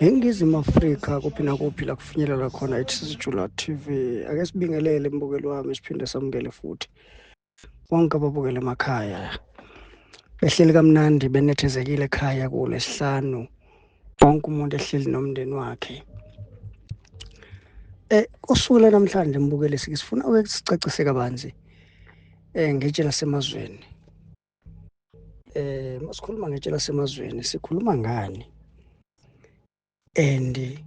Eningizimu Afrika kuphi nakuphi la kufinyelela khona iTsizijula TV. Ake sibingelele mbukeli wami siphinde samukele futhi. Wonke ababukele emakhaya. Behleli kamnandi benethezekile ekhaya kuLesihlanu. Wonke umuntu ehleli nomndeni wakhe. Usuku namhlanje mbukeli sifuna ukusicacise kabanzi ngetshe lasemazweni. Masikhuluma ngetshe lasemazweni sikhuluma ngani? And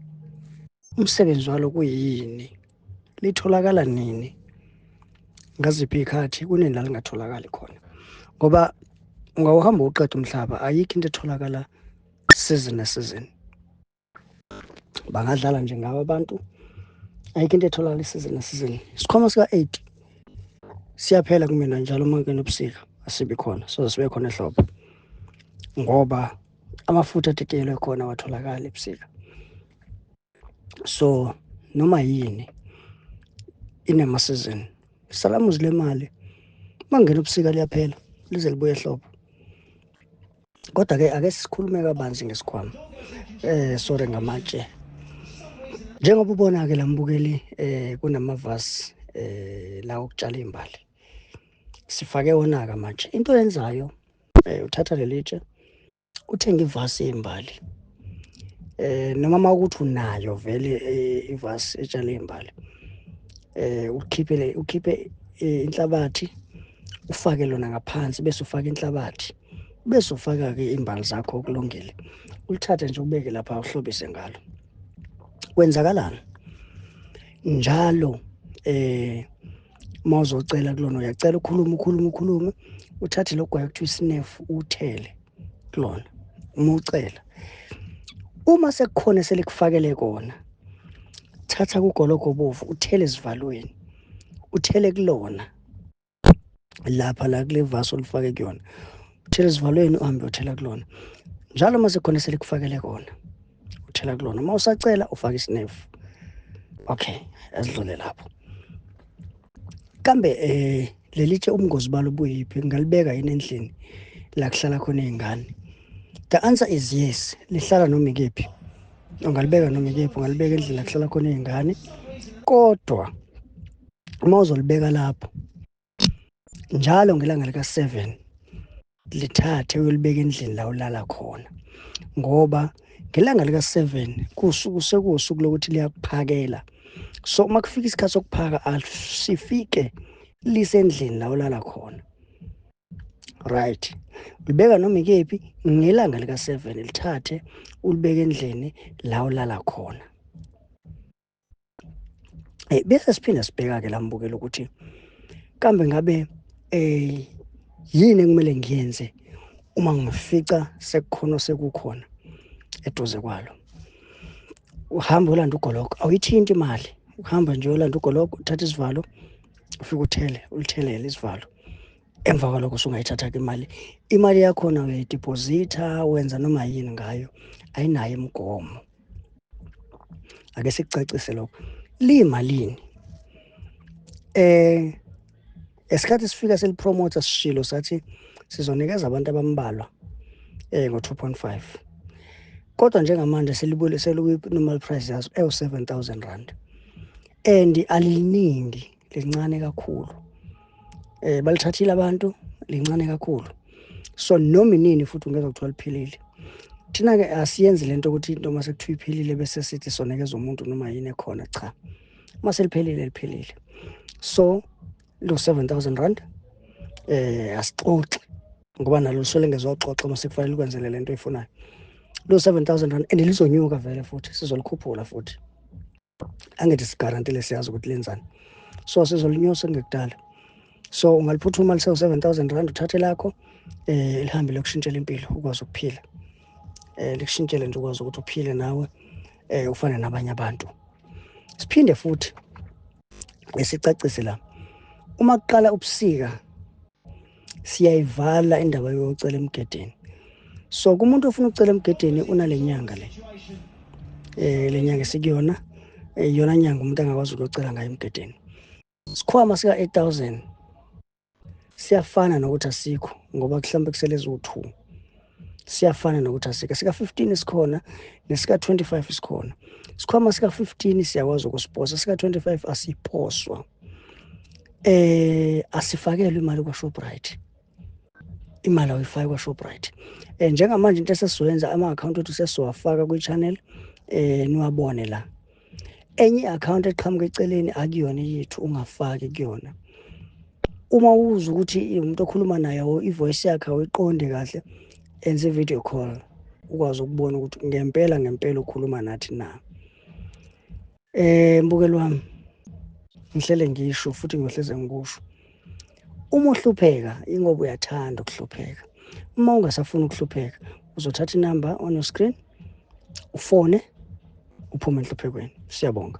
umsebenzi walo kuyini? Litholakala nini? Ngaziphi ikhathi kunini la lingatholakali khona? Ngoba ungawuhamba uqeda umhlaba ayikho into etholakala season neseason. Bangadlala nje ngawo abantu. Ayikho into etholakala season neseason. Isikhwama sika 8 siyaphela kumina njalo uma ngene ubusika asibi khona. So sibe khona ehlobo. Ngoba amafutha atekelwe khona watholakala ebusika. So noma yini inema season. Salamu zile mali mangena ubusika liyaphela lize libuye ehlobo. Kodwa ke ake sikhulume kabanzi ngesikhwama. Sorry ngamatshe. Njengoba ubona ke lambukeli kunamavasi la ukutshala imbali. Sifake wona ke manje. Into yenzayo uthatha lelitshe uthenga ivasi yembali. Noma ukuthi unayo vele ivasi etshala imbali. Ukhiphe inhlabathi ufake lona ngaphansi bese ufaka inhlabathi bese ufaka ke imbali zakho okulungile. Ulithathe nje ubeke lapha uhlobise ngalo. Kwenzakalani? Njalo mawuzocela kulona uyacela ukhulume uthathe lokho yakuthiwa isinefu uthele kulona uma ucela. Uma sekukhona selikufakele kona thatha kugologo bovu uthele esivalweni uthele kulona lapha la kule vase olifake kuyona uthele esivalweni uhambe uthela kulona njalo mase khona selikufakele kona uthela kulona uma usacela ufaka isinefu. Okay, asidlule lapho. Kambe lelitshe ubungozi balo buyiphi? Ngalibeka yini endlini la kuhlala khona izingane? The answer is yes. Lihlala noma ikephi. Ungalibeka noma ikephi, ungalibeka endlini la kuhlala khona izingane. Kodwa uma uzolibeka lapho njalo ngelanga lika 7 lithathe uyolibeka endlini la ulala khona. Ngoba ngelanga lika 7 kusuku sekusuku lokuthi liyakuphakela. So uma kufika isikhathi sokuphaka asifike lisendlini la ulala khona. Right. Ulibeka noma ikephi ngelanga lika 7 lithathe ulibeke endlini la ulala khona. Bese siphinda sibheka ke lambukela ukuthi kambe ngabe yini ekumele ngiyenze uma ngifica sekukhona sekukhona eduze kwalo. Uhamba ulanda ugologo awuyithinti imali. Uhamba nje ulanda ugologo uthatha isivalo ufike ulithelele isivalo. Emva kwalokho usungayithatha imali. Imali yakho na uyideposita wenza noma yini ngayo ayinayo imigomo. Ake sikucacise lokho. Limalini? Esikhathi sifika selipromote sishilo sathi sizonikeza abantu abambalwa ngo 2.5. Kodwa njengamanje selibuyele normal price yazo 7,000 rand. And aliningi lincane kakhulu. Balithathile abantu lincane kakhulu. So noma inini futhi ungeza ukuthola liphilile. Thina ke asiyenzi lento ukuthi into mase kuthiwa iphilile bese sithi sonekeza umuntu noma yini ekhona cha. Mase liphelile liphilile. So lo 7,000 rand asixoxe ngoba nalo lusole ngezoxoxa mase kufanele ukwenzele lento oyifunayo. Lo 7,000 rand and lizonyuka vele futhi sizolikhuphula futhi. Angithi sigarantile siyazi ukuthi lenzani. So sizolinyusa ngekudala. So ungaliphuthuma lise 7,000 rand uthathe lakho lihambe lokushintshela impilo ukwazi ukuphila. Likushintshele nje ukwazi ukuthi uphile nawe ufane nabanye abantu. Siphinde futhi esicacise la. Uma kuqala ubusika siyayivala indaba yocela emgedeni. So kumuntu ofuna ukucela emgedeni unalenyanga le. Lenyanga sikuyona yona nyanga umuntu angakwazi ukuyocela ngayo emgedeni. Isikhwama sika 8,000 siyafana nokuthi asikho ngoba mhlambe kusele zo2. siyafana nokuthi asika sika 15 isikhona nesika 25 isikhona. Isikhwama sika 15 siyakwazi ukusiphosa, sika 25 asiphoswa. Asifakelwe imali kwa-Shoprite. Imali awuyifaki kwa-Shoprite. Njengamanje into esesizoyenza ama-account wethu sesiwafaka kwi-channel niwabone la. Enye i-account eqhamuka eceleni akuyona yethu, ungafaki kuyona. Uma uza ukuthi umuntu okhuluma naye i-voice yakhe awiqonde kahle, enze i-video call ukwazi ukubona ukuthi ngempela ukhuluma nathi na. Mbukeli wami, ngihlele ngisho futhi ngiyohleze ngikusho. Uma uhlupheka ingoba uyathanda ukuhlupheka. Uma ungasafuni ukuhlupheka, uzothatha inamba on your screen, ufone, uphume enhluphekweni. Siyabonga.